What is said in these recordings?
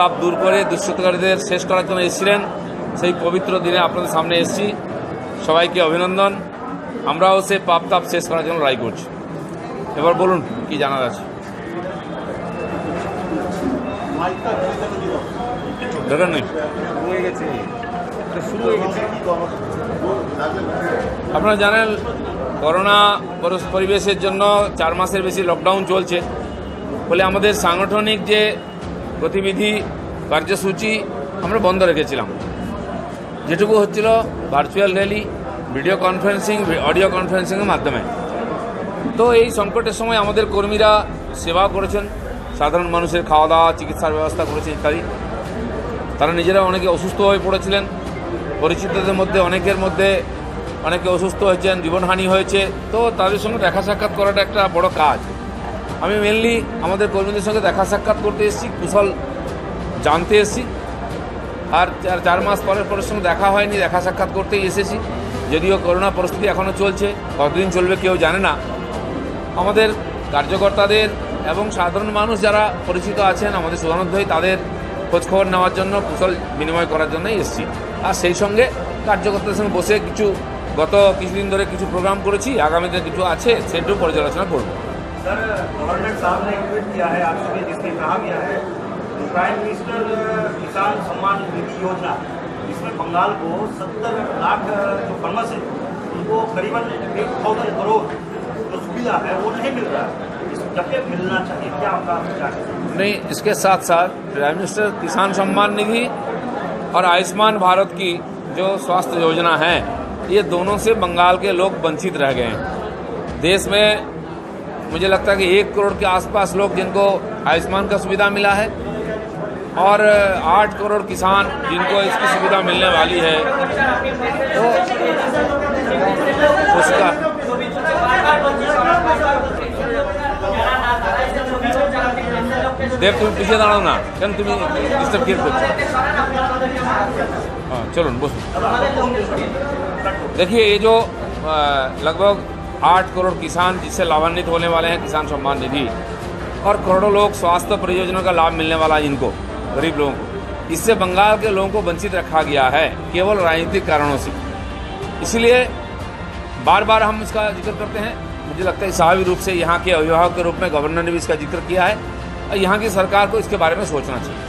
পাপ দূর করে দুষ্কৃতকারীদের শেষ করার জন্য এসেছিলেন। সেই পবিত্র দিনে আপনাদের সামনে এসেছি। সবাইকে অভিনন্দন। আমরাও সেই পাপ তাপ শেষ করার জন্য লড়াই করছি। এবার বলুন কি জানার আছে। দেখেন নি আপনারা জানেন করোনা পরিবেশের জন্য 4 মাসের বেশি লকডাউন চলছে। ফলে আমাদের সাংগঠনিক যে গতিবিধি কার্যসূচি আমরা বন্ধ রেখেছিলাম। যেটুকু হচ্ছিল virtual rally, video conferencing, audio কনফারেন্সিংয়ের মাধ্যমে। তো এই সংকটের সময় আমাদের কর্মীরা সেবা করেছেন, সাধারণ মানুষের খাওয়া দাওয়া, চিকিৎসার ব্যবস্থা করেছেন ইত্যাদি। তারা নিজেরা অনেকে অসুস্থ হয়ে পড়েছিলেন। পরিচিতদের মধ্যে অনেকে অসুস্থ হয়েছেন, জীবনহানি হয়েছে। তো তাদের সঙ্গে দেখা সাক্ষাৎ করাটা একটা বড় কাজ। আমি মেনলি আমাদের কর্মীদের সঙ্গে দেখা সাক্ষাৎ করতে এসেছি, কুশল জানতে এসেছি। আর 4 মাস পরের সঙ্গে দেখা হয়নি, দেখা সাক্ষাৎ করতেই এসেছি। যদিও করোনা পরিস্থিতি এখনও চলছে, কতদিন চলবে কেউ জানে না। আমাদের কার্যকর্তাদের এবং সাধারণ মানুষ যারা পরিচিত আছেন আমাদের সুধানুধ্যায়ী, তাদের খোঁজখবর নেওয়ার জন্য, কুশল বিনিময় করার জন্যই এসেছি। আর সেই সঙ্গে কার্যকর্তাদের সঙ্গে বসে গত কিছুদিন ধরে কিছু প্রোগ্রাম করেছি, আগামীতে কিছু আছে সেটু পর্যালোচনা করব। सर, गवर्नमेंट साहब ने एक ट्वीट किया है आप सभी, जिसमें कहा गया है प्राइम मिनिस्टर किसान सम्मान निधि योजना, जिसमें बंगाल को 70 लाख जो फार्मर्स है उनको करीबन 1000 करोड़ जो सुविधा है वो नहीं मिल रहा है, जबकि मिलना चाहिए। क्या आपका विचार है? नहीं, इसके साथ साथ प्राइम मिनिस्टर किसान सम्मान निधि और आयुष्मान भारत की जो स्वास्थ्य योजना है, ये दोनों से बंगाल के लोग वंचित रह गए हैं। देश में मुझे लगता है कि 1 करोड़ के आसपास लोग जिनको आयुष्मान का सुविधा मिला है और 8 करोड़ किसान जिनको इसकी सुविधा मिलने वाली है। तो उसका देख, तुम पीछे दाड़ो ना, क्या तुम डिस्टर्ब किए कुछ। हाँ चलो बस। देखिए, ये जो लगभग 8 करोड़ किसान जिससे लाभान्वित होने वाले हैं किसान सम्मान निधि, और करोड़ों लोग स्वास्थ्य परियोजना का लाभ मिलने वाला है इनको, गरीब लोगों को, इससे बंगाल के लोगों को वंचित रखा गया है केवल राजनीतिक कारणों से। इसलिए बार बार हम इसका जिक्र करते हैं। मुझे लगता है स्वाभाविक रूप से यहाँ के अभिभावक के रूप में गवर्नर ने भी इसका जिक्र किया है और यहाँ की सरकार को इसके बारे में सोचना चाहिए।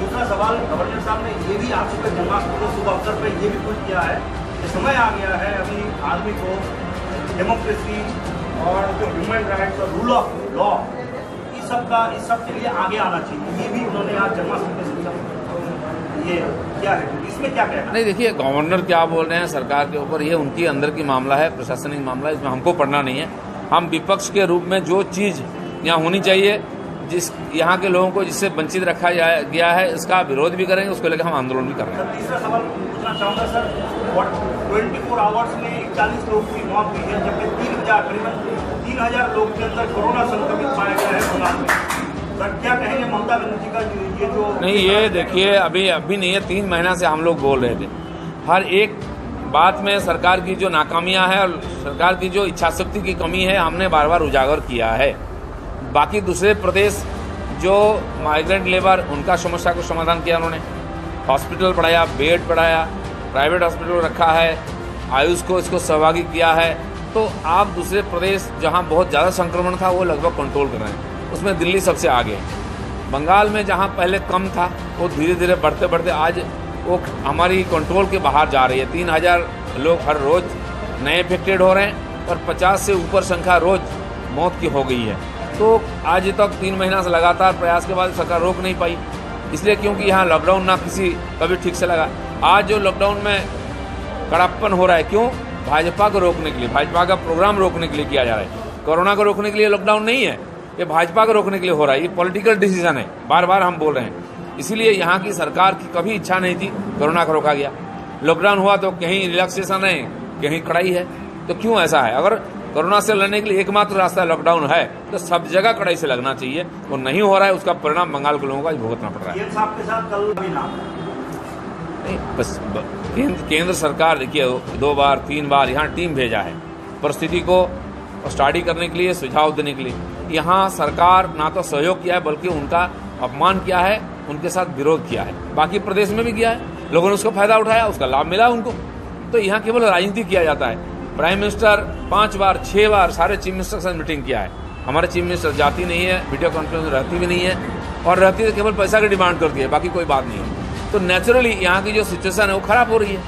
दूसरा सवाल, गवर्नर साहब ने ये भी आपके जन्माष्टमी शुभ अवसर पर ये भी ट्वीट किया है कि समय आ गया है अभी आदमी को डेमोक्रेसी और जो ह्यूमन राइट्स और रूल ऑफ लॉ इस सब के लिए आगे आना चाहिए। ये भी उन्होंने आज जन्माष्टमी के शिक्षा, ये क्या है, इसमें क्या कहना? नहीं, देखिए गवर्नर क्या बोल रहे हैं सरकार के ऊपर, ये उनकी अंदर की मामला है, प्रशासनिक मामला है, इसमें हमको पढ़ना नहीं है। हम विपक्ष के रूप में जो चीज़ यहाँ होनी चाहिए, जिस यहाँ के लोगों को जिससे वंचित रखा गया है, इसका विरोध भी करेंगे, उसको लेकर हम आंदोलन भी कर रहे हैं। तीसरा सवाल पूछना चाहूँगा सर, 24 आवर्स में 41 लोगों की मौत हुई है, जबकि करीबन 3000 लोग के अंदर कोरोना संक्रमित पाया गया है बंगाल में। सर क्या कहेंगे ममता बनर्जी का ये जो नहीं, ये देखिए अभी नहीं है, 3 महीना से हम लोग बोल रहे थे। हर एक बात में सरकार की जो नाकामियां हैं और सरकार की जो इच्छाशक्ति की कमी है, हमने बार बार उजागर किया है। बाकी दूसरे प्रदेश जो माइग्रेंट लेबर, उनका समस्या को समाधान किया उन्होंने, हॉस्पिटल बढ़ाया, बेड बढ़ाया, प्राइवेट हॉस्पिटल रखा है, आयुष को इसको सहभागी किया है। तो आप दूसरे प्रदेश जहां बहुत ज़्यादा संक्रमण था वो लगभग कंट्रोल कर रहे हैं, उसमें दिल्ली सबसे आगे है। बंगाल में जहां पहले कम था वो धीरे धीरे बढ़ते बढ़ते आज वो हमारी कंट्रोल के बाहर जा रही है। 3000 लोग हर रोज़ नए इन्फेक्टेड हो रहे हैं और 50 से ऊपर संख्या रोज़ मौत की हो गई है। तो आज तक 3 महीना से लगातार प्रयास के बाद सरकार रोक नहीं पाई, इसलिए क्योंकि यहाँ लॉकडाउन ना कभी ठीक से लगा। आज जो लॉकडाउन में कड़ापन हो रहा है, क्यों? भाजपा को रोकने के लिए, भाजपा का प्रोग्राम रोकने के लिए किया जा रहा है। कोरोना को रोकने के लिए लॉकडाउन नहीं है, ये भाजपा को रोकने के लिए हो रहा है। ये पॉलिटिकल डिसीजन है, बार बार हम बोल रहे हैं। इसीलिए यहाँ की सरकार की कभी इच्छा नहीं थी, कोरोना को रोका गया। लॉकडाउन हुआ तो कहीं रिलैक्सेशन है, कहीं कड़ाई है। तो क्यों ऐसा है? अगर कोरोना से लड़ने के लिए एकमात्र रास्ता लॉकडाउन है तो सब जगह कड़ाई से लगना चाहिए। वो नहीं हो रहा है, उसका परिणाम बंगाल के लोगों को भुगतना पड़ रहा है। बस केंद्र सरकार देखिए 2 बार 3 बार यहाँ टीम भेजा है परिस्थिति को स्टडी करने के लिए, सुझाव देने के लिए। यहाँ सरकार ना तो सहयोग किया है बल्कि उनका अपमान किया है उनके साथ विरोध किया है। बाकी प्रदेश में भी किया है, लोगों ने उसका फायदा उठाया, उसका लाभ मिला उनको। तो यहाँ केवल राजनीति किया जाता है। प्राइम मिनिस्टर 5 बार 6 बार सारे चीफ मिनिस्टर के साथ मीटिंग किया है। हमारे चीफ मिनिस्टर जाती नहीं है, वीडियो कॉन्फ्रेंस रहती भी नहीं है, और रहती है केवल पैसा की डिमांड करती है, बाकी कोई बात नहीं है। तो नेचुरली यहाँ की जो सिचुएशन है वो खराब हो रही है।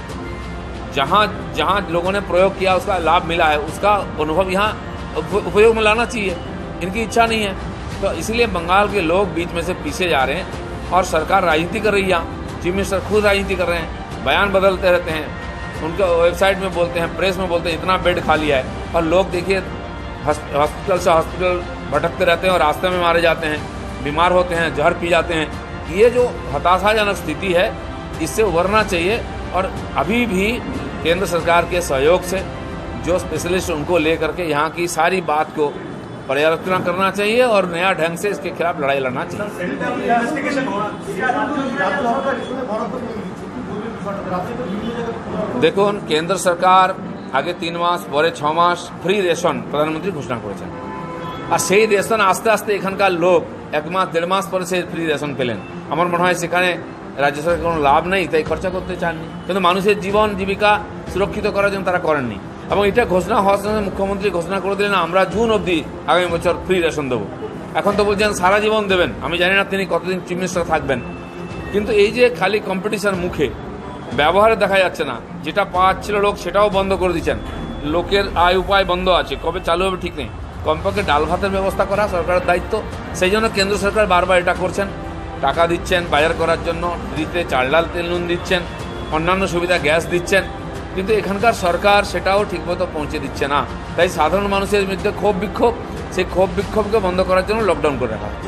जहाँ जहाँ लोगों ने प्रयोग किया, उसका लाभ मिला है, उसका अनुभव यहाँ उपयोग में लाना चाहिए। इनकी इच्छा नहीं है, तो इसीलिए बंगाल के लोग बीच में से पीछे जा रहे हैं और सरकार राजनीति कर रही है। चीफ मिनिस्टर खुद राजनीति कर रहे हैं, बयान बदलते रहते हैं, उनके वेबसाइट में बोलते हैं, प्रेस में बोलते हैं इतना बेड खाली है, और लोग देखिए हॉस्पिटल से हॉस्पिटल भटकते रहते हैं और रास्ते में मारे जाते हैं, बीमार होते हैं, जहर पी जाते हैं। ये जो हताशाजनक स्थिति है, इससे उभरना चाहिए। और अभी भी केंद्र सरकार के सहयोग से जो स्पेशलिस्ट उनको लेकर के यहाँ की सारी बात को पर्यालोचना करना चाहिए और नया ढंग से इसके खिलाफ लड़ाई लड़ना चाहिए। দেখুন, কেন্দ্র সরকার আগে 3 মাস পরে 6 মাস ফ্রি রেশন প্রধানমন্ত্রী ঘোষণা করেছেন, আর সেই রেশন আস্তে আস্তে এখানকার লোক 1 মাস 1.5 মাস পরে সেই ফ্রি রেশন পেলেন। আমার মনে হয় সেখানে রাজ্য সরকার কোনো লাভ নেই, তাই খরচা করতে চাননি, কিন্তু মানুষের জীবন জীবিকা সুরক্ষিত করার জন্য তারা করেননি। এবং এটা ঘোষণা হওয়ার সঙ্গে মুখ্যমন্ত্রী ঘোষণা করে দিলেন আমরা জুন অবধি আগামী বছর ফ্রি রেশন দেবো। এখন তো বলছেন সারা জীবন দেবেন। আমি জানি না তিনি কতদিন চিফ মিনিস্টার থাকবেন, কিন্তু এই যে খালি কম্পিটিশন মুখে, ব্যবহারে দেখা যাচ্ছে না। যেটা পাচ্ছিল লোক সেটাও বন্ধ করে দিচ্ছেন। লোকের আয় উপায় বন্ধ আছে, কবে চালু হবে ঠিক নেই। কমপক্ষে ডাল ভাতের ব্যবস্থা করা সরকারের দায়িত্ব। সেই জন্য কেন্দ্র সরকার বারবার এটা করছেন, টাকা দিচ্ছেন বাজার করার জন্য, ফ্রিতে চাল ডাল তেল নুন দিচ্ছেন, অন্যান্য সুবিধা গ্যাস দিচ্ছেন, কিন্তু এখানকার সরকার সেটাও ঠিকমতো পৌঁছে দিচ্ছে না। তাই সাধারণ মানুষের মধ্যে ক্ষোভ বিক্ষোভ, সেই ক্ষোভ বিক্ষোভকে বন্ধ করার জন্য লকডাউন করে রাখা হচ্ছে।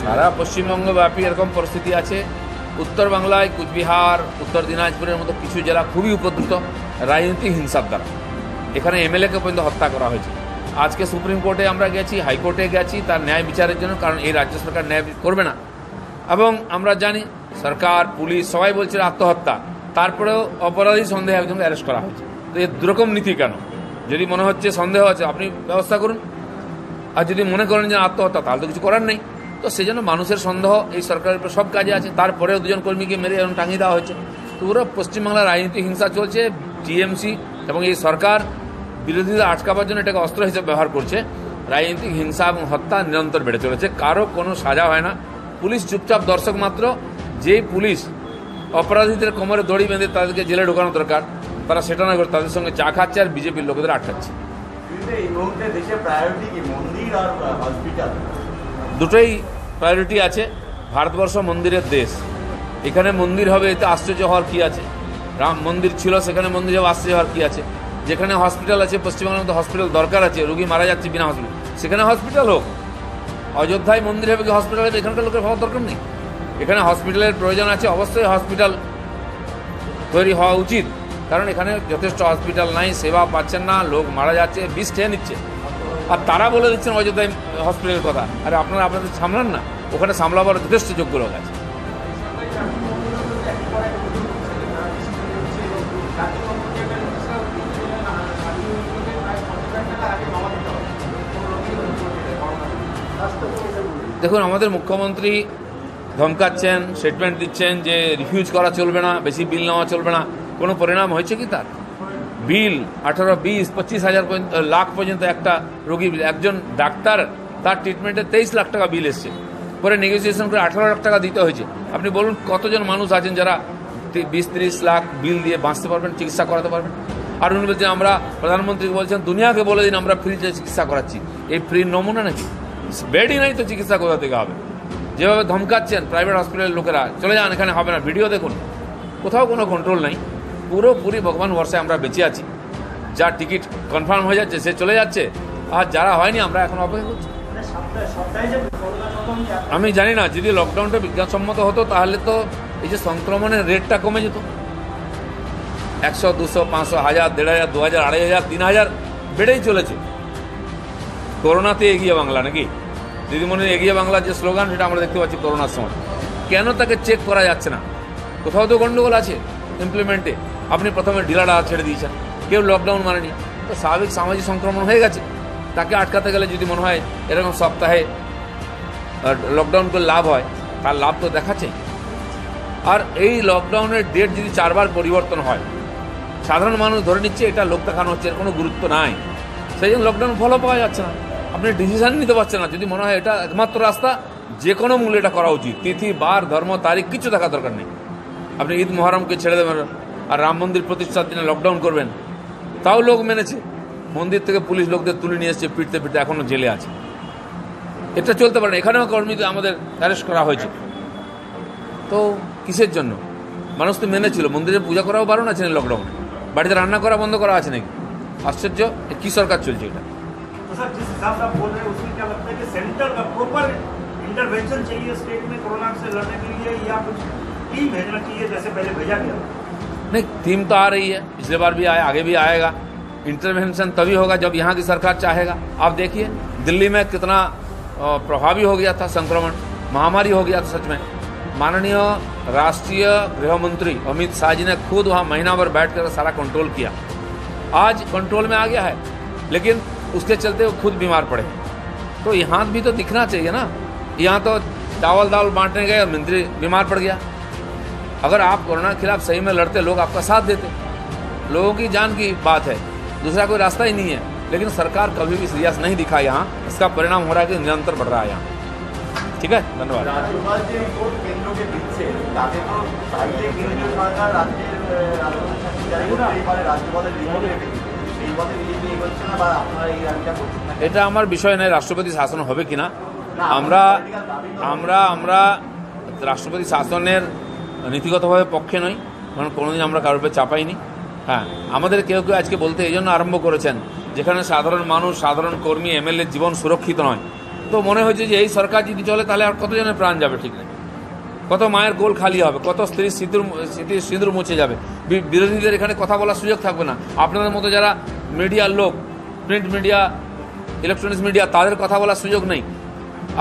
সারা পশ্চিমবঙ্গব্যাপী এরকম পরিস্থিতি আছে। উত্তর বাংলায় কুচবিহার, উত্তর দিনাজপুরের মতো কিছু জেলা খুবই উপদ্রুত রাজনৈতিক হিংসার দ্বারা। এখানে এমএলএকে পর্যন্ত হত্যা করা হয়েছে। আজকে সুপ্রিম কোর্টে আমরা গেছি, হাইকোর্টে গেছি তার ন্যায় বিচারের জন্য, কারণ এই রাজ্য সরকার ন্যায় করবে না। এবং আমরা জানি সরকার, পুলিশ সবাই বলছে আত্মহত্যা, তারপরেও অপরাধী সন্দেহে একজনকে অ্যারেস্ট করা হয়েছে। তো এর দুরকম নীতি কেন? যদি মনে হচ্ছে সন্দেহ আছে আপনি ব্যবস্থা করুন, আর যদি মনে করেন যে আত্মহত্যা তাহলে তো কিছু করার নেই। তো সেই জন্য মানুষের সন্দেহ এই সরকারের উপর সব কাজে আছে। তারপরেও 2 জন কর্মীকে মেরে এখন টাঙিয়ে দেওয়া হয়েছে। তো পুরো পশ্চিমবাংলার রাজনীতিক হিংসা চলছে। টিএমসি এবং এই সরকার বিরোধীদের আটকাবার জন্য এটাকে অস্ত্র হিসেবে ব্যবহার করছে। রাজনৈতিক হিংসা এবং হত্যা নিরন্তর বেড়ে চলেছে, কারো কোনো সাজা হয় না। পুলিশ চুপচাপ দর্শক মাত্র। যেই পুলিশ অপরাধীদের কোমরে দড়ি বেঁধে তাদেরকে জেলে ঢোকানো দরকার, তারা সেটা না করে তাদের সঙ্গে চা খাচ্ছে আর বিজেপির লোকেদের আটকাচ্ছে। দুটোই প্রায়োরিটি আছে। ভারতবর্ষ মন্দিরের দেশ, এখানে মন্দির হবে এতে আশ্চর্য হওয়ার কি আছে? রাম মন্দির ছিল, সেখানে মন্দির হবে আশ্চর্য হওয়ার কি আছে? যেখানে হসপিটাল আছে, পশ্চিমবঙ্গের মতো হসপিটাল দরকার আছে, রোগী মারা যাচ্ছে বিনা হসপিটাল, সেখানে হসপিটাল হোক। অযোধ্যায় মন্দির হবে কি হসপিটাল হবে? এখানকার লোকের হওয়ার দরকার নেই। এখানে হসপিটালের প্রয়োজন আছে, অবশ্যই হসপিটাল তৈরি হওয়া উচিত, কারণ এখানে যথেষ্ট হসপিটাল নাই, সেবা পাচ্ছেন না, লোক মারা যাচ্ছে, বিষ খেয়ে নিচ্ছে। আর তারা বলে দিচ্ছেন অযোধ্যায় হসপিটালের কথা। আরে আপনারা আপনাদের সামলান না, ওখানে সামলাবার যথেষ্ট যোগ্য লোক আছে। দেখুন, আমাদের মুখ্যমন্ত্রী ধমকাচ্ছেন, স্টেটমেন্ট দিচ্ছেন যে রিফিউজ করা চলবে না, বেশি বিল নেওয়া চলবে না। কোনো পরিণাম হয়েছে কি তার? বিল 18, 20, 25 হাজার লাখ পর্যন্ত একটা রোগী, একজন ডাক্তার তার ট্রিটমেন্টে 23 লাখ টাকা বিল এসছে, পরে নেগোসিয়েশন করে 18 লাখ টাকা দিতে হয়েছে। আপনি বলুন কতজন মানুষ আছেন যারা 20-30 লাখ বিল দিয়ে বাঁচতে পারবেন, চিকিৎসা করাতে পারবেন? আর উনি বলছেন, আমরা প্রধানমন্ত্রীকে বলছেন দুনিয়াকে বলে দিন আমরা ফ্রিতে চিকিৎসা করাচ্ছি। এই ফ্রির নমুনা নাকি? বেডই নাই তো চিকিৎসা কোথা থেকে হবে? যেভাবে ধমকাচ্ছেন প্রাইভেট হসপিটালের লোকেরা, চলে যান এখানে হবে না, ভিডিও দেখুন, কোথাও কোনো কন্ট্রোল নাই। পুরোপুরি ভগবান ভরসায় আমরা বেঁচে আছি। যার টিকিট কনফার্ম হয়ে যাচ্ছে সে চলে যাচ্ছে, আর যারা হয়নি আমরা এখন অপেক্ষা করছি। আমি জানি না, যদি লকডাউনটা বিজ্ঞানসম্মত হতো তাহলে তো এই যে সংক্রমণের রেটটা কমে যেত। 100, 200, 500, 1000, 1500, 2000, 2500, 3000 বেড়েই চলেছে। করোনাতে এগিয়ে বাংলা নাকি? দিদিমণির এগিয়ে বাংলার যে স্লোগান, সেটা আমরা দেখতে পাচ্ছি করোনার সময়। কেন তাকে চেক করা যাচ্ছে না? কোথাও তো গন্ডগোল আছে ইমপ্লিমেন্টে। আপনি প্রথমে ঢিলাটা ছেড়ে দিয়েছেন, কেউ লকডাউন মানেনি, তো স্বাভাবিক সামাজিক সংক্রমণ হয়ে গেছে। তাকে আটকাতে গেলে যদি মনে হয় এরকম সপ্তাহে লকডাউন করে লাভ হয়, তার লাভ তো দেখাচ্ছে। আর এই লকডাউনের ডেট যদি 4 বার পরিবর্তন হয়, সাধারণ মানুষ ধরে নিচ্ছে এটা লোক দেখানো হচ্ছে, এর কোনো গুরুত্ব নাই, সেই জন্য লকডাউন ফলো পাওয়া যাচ্ছে না। আপনি ডিসিশন নিতে পারছেন না। যদি মনে হয় এটা একমাত্র রাস্তা, যে কোনো মূল্যে এটা করা উচিত। তিথি, বার, ধর্ম, তারিখ কিছু দেখা দরকার নেই। আপনি ঈদ মহরমকে ছেড়ে দেবেন আর রাম মন্দির প্রতিষ্ঠার দিনে লকডাউন করবেন, তাও লোক মেনেছে। মন্দির থেকে পুলিশ লোকদের তুলে নিয়ে এসছে পিটতে পিটতে, এখনও জেলে আছে। এটা চলতে পারে না। এখানেও কর্মীদের আমাদের অ্যারেস্ট করা হয়েছে। তো কিসের জন্য? মানুষ তো মেনেছিল। মন্দিরে পূজা করাও বারণ আছে না লকডাউনে, বাড়িতে রান্না করা বন্ধ করা আছে নাকি? আশ্চর্য, কি সরকার চলছে এটা? तो सर जिस हिसाब से आप बोल रहे हैं उसमें क्या लगता है कि सेंटर का प्रॉपर इंटरवेंशन चाहिए स्टेट में कोरोना से लड़ने के लिए, या कुछ टीम भेजना चाहिए जैसे पहले भेजा गया? नहीं, टीम तो आ रही है, पिछले बार भी आया, आगे भी आएगा। इंटरवेंशन तभी होगा जब यहाँ की सरकार चाहेगा। आप देखिए दिल्ली में कितना प्रभावी हो गया था संक्रमण, महामारी हो गया था सच में। माननीय राष्ट्रीय गृह मंत्री अमित शाह जी ने खुद वहाँ महीना भर बैठ कर सारा कंट्रोल किया। आज कंट्रोल में आ गया है, लेकिन उसके चलते वो खुद बीमार पड़े। तो यहाँ भी तो दिखना चाहिए ना। यहाँ तो चावल दाल बांटने गए और मंत्री बीमार पड़ गया। अगर आप कोरोना के खिलाफ सही में लड़ते, लोग आपका साथ देते। लोगों की जान की बात है, दूसरा कोई रास्ता ही नहीं है। लेकिन सरकार कभी भी सीरियस नहीं दिखा यहाँ। इसका परिणाम हो रहा है कि निरंतर बढ़ रहा है यहाँ। ठीक है, धन्यवाद। এটা আমার বিষয় নয় রাষ্ট্রপতি শাসন হবে কিনা। আমরা আমরা আমরা রাষ্ট্রপতি শাসনের নীতিগতভাবে পক্ষে নই, কারণ কোনোদিন আমরা কারোর উপর চাপাইনি। হ্যাঁ, আমাদের কেউ কেউ আজকে বলতে এই জন্য আরম্ভ করেছেন, যেখানে সাধারণ মানুষ, সাধারণ কর্মী, এমএলএ জীবন সুরক্ষিত নয়। তো মনে হয়েছে যে এই সরকার যদি চলে তাহলে আর কতজনের প্রাণ যাবে ঠিক নেই, কত মায়ের কোল খালি হবে, কত স্ত্রীর সিঁদুর মুছে যাবে, বিরোধীদের এখানে কথা বলার সুযোগ থাকবে না। আপনাদের মতো যারা মিডিয়ার লোক, প্রিন্ট মিডিয়া, ইলেকট্রনিক্স মিডিয়া, তাদের কথা বলার সুযোগ নেই।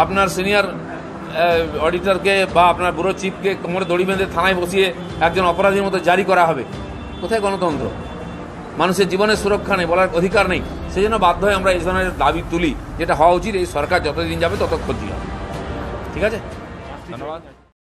আপনার সিনিয়র অডিটরকে বা আপনার ব্যুরো চিফকে কোমরে দড়ি বেঁধে থানায় বসিয়ে একজন অপরাধীর মতো জারি করা হবে। কোথায় গণতন্ত্র? মানুষের জীবনের সুরক্ষা নেই, বলার অধিকার নেই। সেই জন্য বাধ্য হয়ে আমরা এই ধরনের দাবি তুলি, যেটা হওয়া উচিত। এই সরকার যতদিন যাবে তত ক্ষতি হবে। ঠিক আছে, ধন্যবাদ।